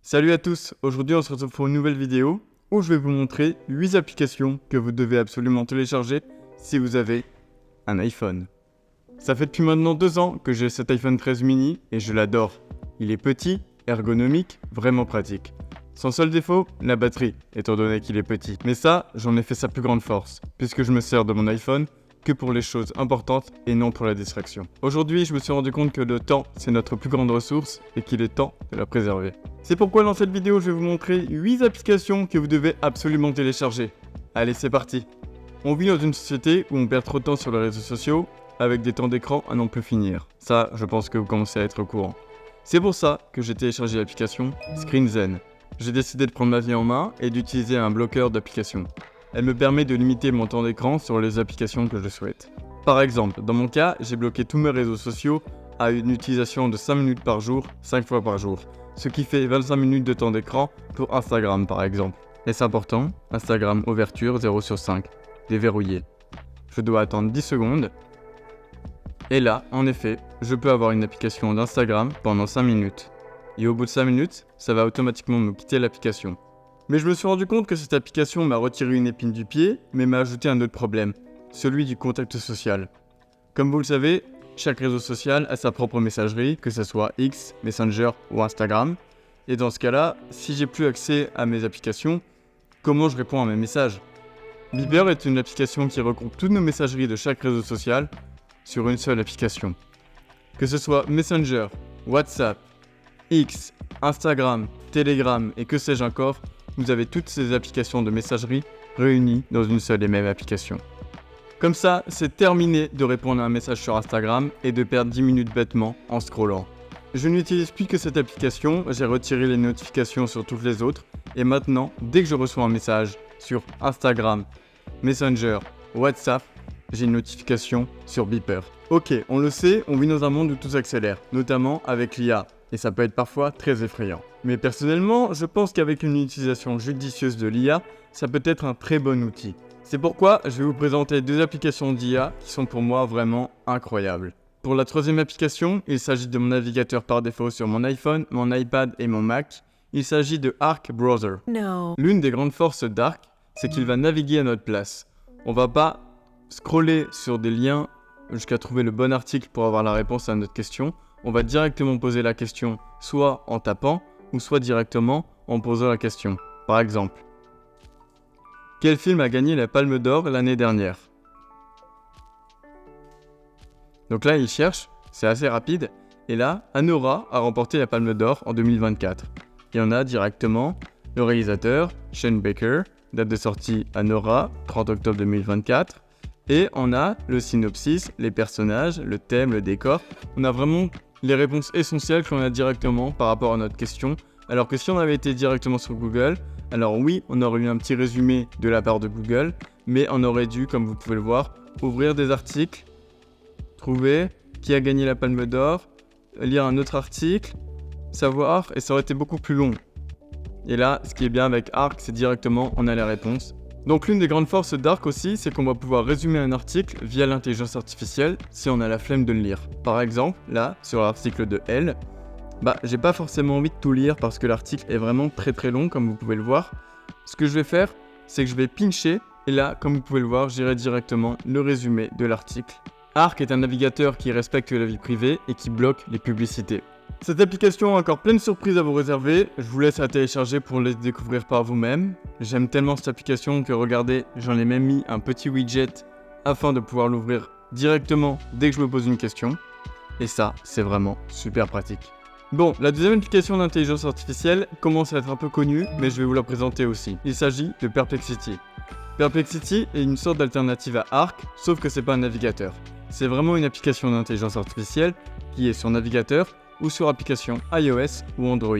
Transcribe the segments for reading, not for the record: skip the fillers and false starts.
Salut à tous, aujourd'hui on se retrouve pour une nouvelle vidéo où je vais vous montrer 8 applications que vous devez absolument télécharger si vous avez un iPhone. Ça fait depuis maintenant 2 ans que j'ai cet iPhone 13 mini et je l'adore. Il est petit, ergonomique, vraiment pratique. Son seul défaut, la batterie, étant donné qu'il est petit. Mais ça, j'en ai fait sa plus grande force, puisque je me sers de mon iPhone que pour les choses importantes et non pour la distraction. Aujourd'hui, je me suis rendu compte que le temps, c'est notre plus grande ressource et qu'il est temps de la préserver. C'est pourquoi dans cette vidéo, je vais vous montrer 8 applications que vous devez absolument télécharger. Allez, c'est parti. On vit dans une société où on perd trop de temps sur les réseaux sociaux, avec des temps d'écran à n'en plus finir. Ça, je pense que vous commencez à être au courant. C'est pour ça que j'ai téléchargé l'application ScreenZen. J'ai décidé de prendre ma vie en main et d'utiliser un bloqueur d'applications. Elle me permet de limiter mon temps d'écran sur les applications que je souhaite. Par exemple, dans mon cas, j'ai bloqué tous mes réseaux sociaux à une utilisation de 5 minutes par jour, 5 fois par jour. Ce qui fait 25 minutes de temps d'écran pour Instagram par exemple. Et c'est important, Instagram ouverture 0 sur 5, déverrouillé. Je dois attendre 10 secondes. Et là, en effet, je peux avoir une application d'Instagram pendant 5 minutes. Et au bout de 5 minutes, ça va automatiquement me quitter l'application. Mais je me suis rendu compte que cette application m'a retiré une épine du pied, mais m'a ajouté un autre problème, celui du contact social. Comme vous le savez, chaque réseau social a sa propre messagerie, que ce soit X, Messenger ou Instagram. Et dans ce cas-là, si j'ai plus accès à mes applications, comment je réponds à mes messages ? Beeper est une application qui regroupe toutes nos messageries de chaque réseau social sur une seule application. Que ce soit Messenger, WhatsApp, X, Instagram, Telegram et que sais-je encore, vous avez toutes ces applications de messagerie réunies dans une seule et même application. Comme ça, c'est terminé de répondre à un message sur Instagram et de perdre 10 minutes bêtement en scrollant. Je n'utilise plus que cette application, j'ai retiré les notifications sur toutes les autres et maintenant, dès que je reçois un message sur Instagram, Messenger, WhatsApp, j'ai une notification sur Beeper. Ok, on le sait, on vit dans un monde où tout s'accélère, notamment avec l'IA. Et ça peut être parfois très effrayant. Mais personnellement, je pense qu'avec une utilisation judicieuse de l'IA, ça peut être un très bon outil. C'est pourquoi je vais vous présenter 2 applications d'IA qui sont pour moi vraiment incroyables. Pour la troisième application, il s'agit de mon navigateur par défaut sur mon iPhone, mon iPad et mon Mac. Il s'agit de Arc Browser. L'une des grandes forces d'Arc, c'est qu'il va naviguer à notre place. On va pas scroller sur des liens jusqu'à trouver le bon article pour avoir la réponse à notre question. On va directement poser la question soit en tapant ou soit directement en posant la question. Par exemple, quel film a gagné la Palme d'Or l'année dernière ? Donc là, il cherche, c'est assez rapide. Et là, Anora a remporté la Palme d'Or en 2024. Et on a directement le réalisateur, Shane Baker, date de sortie Anora, 30 octobre 2024. Et on a le synopsis, les personnages, le thème, le décor. On a vraiment les réponses essentielles qu'on a directement par rapport à notre question. Alors que si on avait été directement sur Google, alors oui, on aurait eu un petit résumé de la part de Google, mais on aurait dû, comme vous pouvez le voir, ouvrir des articles, trouver qui a gagné la Palme d'Or, lire un autre article, savoir, et ça aurait été beaucoup plus long. Et là, ce qui est bien avec Arc, c'est directement, on a les réponses. Donc l'une des grandes forces d'Arc aussi, c'est qu'on va pouvoir résumer un article via l'intelligence artificielle si on a la flemme de le lire. Par exemple, là, sur l'article de L, j'ai pas forcément envie de tout lire parce que l'article est vraiment très très long comme vous pouvez le voir. Ce que je vais faire, c'est que je vais pincher et là, comme vous pouvez le voir, j'irai directement le résumé de l'article. Arc est un navigateur qui respecte la vie privée et qui bloque les publicités. Cette application a encore plein de surprises à vous réserver, je vous laisse la télécharger pour les découvrir par vous-même. J'aime tellement cette application que regardez, j'en ai même mis un petit widget afin de pouvoir l'ouvrir directement dès que je me pose une question. Et ça, c'est vraiment super pratique. Bon, la deuxième application d'intelligence artificielle commence à être un peu connue, mais je vais vous la présenter aussi. Il s'agit de Perplexity. Perplexity est une sorte d'alternative à Arc, sauf que c'est pas un navigateur. C'est vraiment une application d'intelligence artificielle qui est sur navigateur ou sur application iOS ou Android.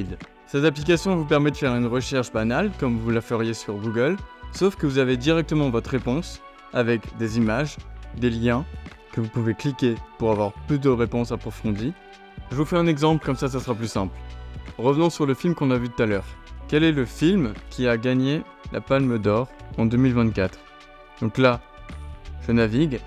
Cette application vous permet de faire une recherche banale comme vous la feriez sur Google, sauf que vous avez directement votre réponse avec des images, des liens que vous pouvez cliquer pour avoir plus de réponses approfondies. Je vous fais un exemple, comme ça sera plus simple. Revenons sur le film qu'on a vu tout à l'heure. Quel est le film qui a gagné la Palme d'Or en 2024 ? Donc là, je navigue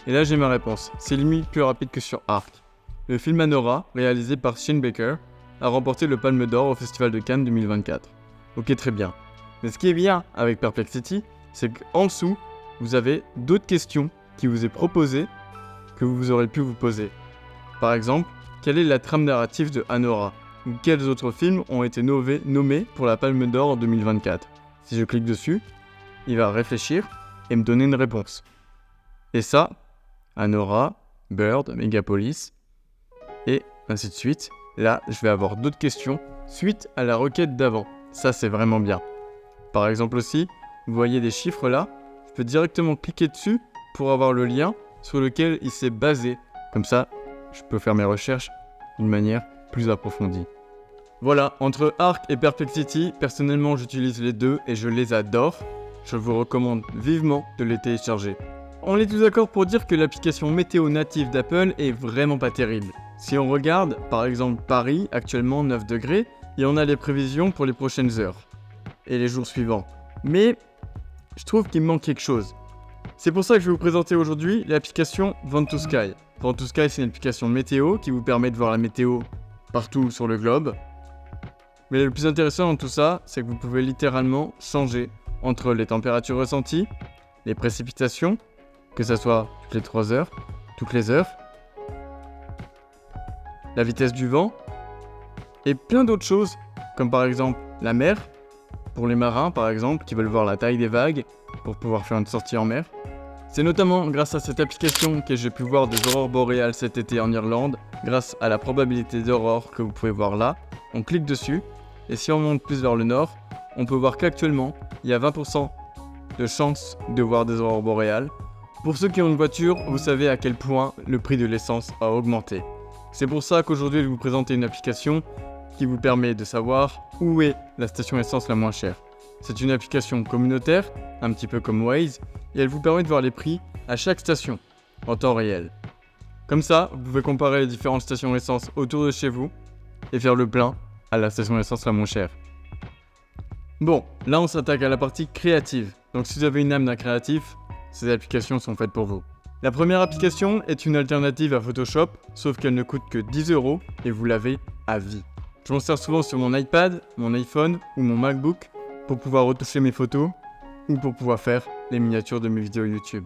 et là j'ai ma réponse. C'est limite plus rapide que sur Arc. Le film Anora, réalisé par Shane Baker, a remporté le Palme d'Or au Festival de Cannes 2024. Ok, très bien. Mais ce qui est bien avec Perplexity, c'est qu'en dessous, vous avez d'autres questions qui vous est proposées que vous aurez pu vous poser. Par exemple, quelle est la trame narrative de Anora? Ou quels autres films ont été nommés pour la Palme d'Or en 2024? Si je clique dessus, il va réfléchir et me donner une réponse. Et ça, Anora, Bird, Megapolis, et ainsi de suite. Là, je vais avoir d'autres questions suite à la requête d'avant. Ça, c'est vraiment bien. Par exemple aussi, vous voyez des chiffres là, je peux directement cliquer dessus pour avoir le lien sur lequel il s'est basé. Comme ça, je peux faire mes recherches d'une manière plus approfondie. Voilà, entre Arc et Perplexity, personnellement j'utilise les deux et je les adore. Je vous recommande vivement de les télécharger. On est tous d'accord pour dire que l'application météo native d'Apple est vraiment pas terrible. Si on regarde, par exemple Paris, actuellement 9 degrés, et on a les prévisions pour les prochaines heures et les jours suivants. Mais je trouve qu'il manque quelque chose. C'est pour ça que je vais vous présenter aujourd'hui l'application Vent2Sky. Vent2Sky, c'est une application météo qui vous permet de voir la météo partout sur le globe. Mais le plus intéressant dans tout ça, c'est que vous pouvez littéralement changer entre les températures ressenties, les précipitations, que ce soit toutes les 3 heures, toutes les heures, la vitesse du vent, et plein d'autres choses, comme par exemple la mer, pour les marins par exemple, qui veulent voir la taille des vagues, pour pouvoir faire une sortie en mer. C'est notamment grâce à cette application que j'ai pu voir des aurores boréales cet été en Irlande, grâce à la probabilité d'aurore que vous pouvez voir là. On clique dessus, et si on monte plus vers le nord, on peut voir qu'actuellement, il y a 20% de chances de voir des aurores boréales. Pour ceux qui ont une voiture, vous savez à quel point le prix de l'essence a augmenté. C'est pour ça qu'aujourd'hui, je vais vous présenter une application qui vous permet de savoir où est la station essence la moins chère. C'est une application communautaire, un petit peu comme Waze, et elle vous permet de voir les prix à chaque station, en temps réel. Comme ça, vous pouvez comparer les différentes stations essence autour de chez vous et faire le plein à la station essence la moins chère. Bon, là on s'attaque à la partie créative. Donc si vous avez une âme d'un créatif, ces applications sont faites pour vous. La première application est une alternative à Photoshop, sauf qu'elle ne coûte que 10 € et vous l'avez à vie. Je m'en sers souvent sur mon iPad, mon iPhone ou mon MacBook pour pouvoir retoucher mes photos ou pour pouvoir faire les miniatures de mes vidéos YouTube.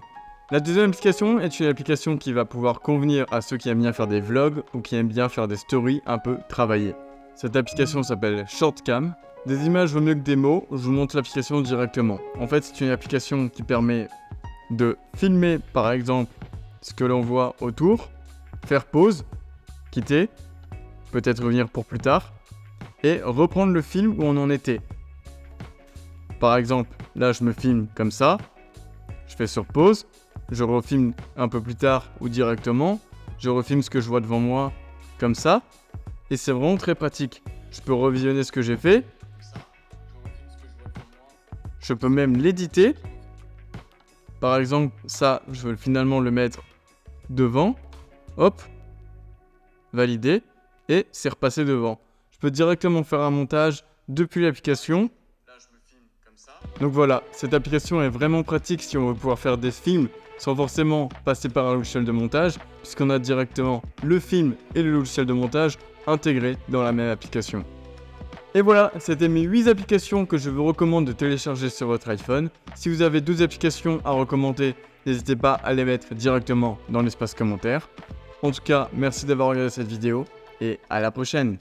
La deuxième application est une application qui va pouvoir convenir à ceux qui aiment bien faire des vlogs ou qui aiment bien faire des stories un peu travaillées. Cette application s'appelle Shortcam. Des images vaut mieux que des mots, je vous montre l'application directement. En fait, c'est une application qui permet de filmer par exemple ce que l'on voit autour, faire pause, quitter, peut-être revenir pour plus tard, et reprendre le film où on en était. Par exemple, là je me filme comme ça, je fais sur pause, je refilme un peu plus tard ou directement, je refilme ce que je vois devant moi comme ça, et c'est vraiment très pratique. Je peux revisionner ce que j'ai fait, je peux même l'éditer. Par exemple, ça, je veux finalement le mettre devant, hop, valider, et c'est repassé devant. Je peux directement faire un montage depuis l'application. Là, je me filme comme ça. Donc voilà, cette application est vraiment pratique si on veut pouvoir faire des films sans forcément passer par un logiciel de montage, puisqu'on a directement le film et le logiciel de montage intégrés dans la même application. Et voilà, c'était mes 8 applications que je vous recommande de télécharger sur votre iPhone. Si vous avez 12 applications à recommander, n'hésitez pas à les mettre directement dans l'espace commentaire. En tout cas, merci d'avoir regardé cette vidéo et à la prochaine.